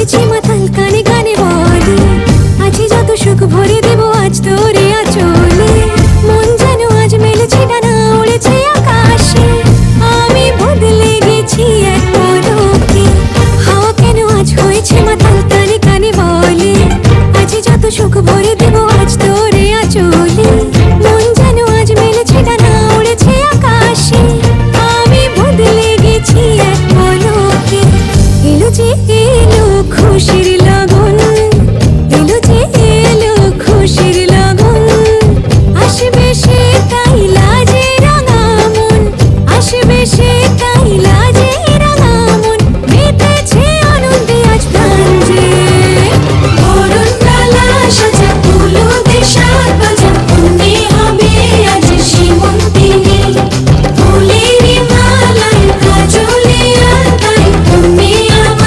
হয়েছি মাতাল কানে গানে বলে আছে যত সুখ ভরে দেব আজ তোরে আঁচলে। মন যেন আজ মেলেছে ডানা উড়েছে আকাশে, আমি বদলে গেছি এক পলকে। হাওয়া কেন আজ হয়েছে মাতাল কানে কানে বলে আছে যত সুখ ভরে দেব আজ তোরে আঁচলে। মন যেন আজ মেলেছে ডানা উড়েছে আকাশে, আমি বদলে গেছি এক পলকে। এলো যে এলো খুশির লগন, এলো যে এলো খুশির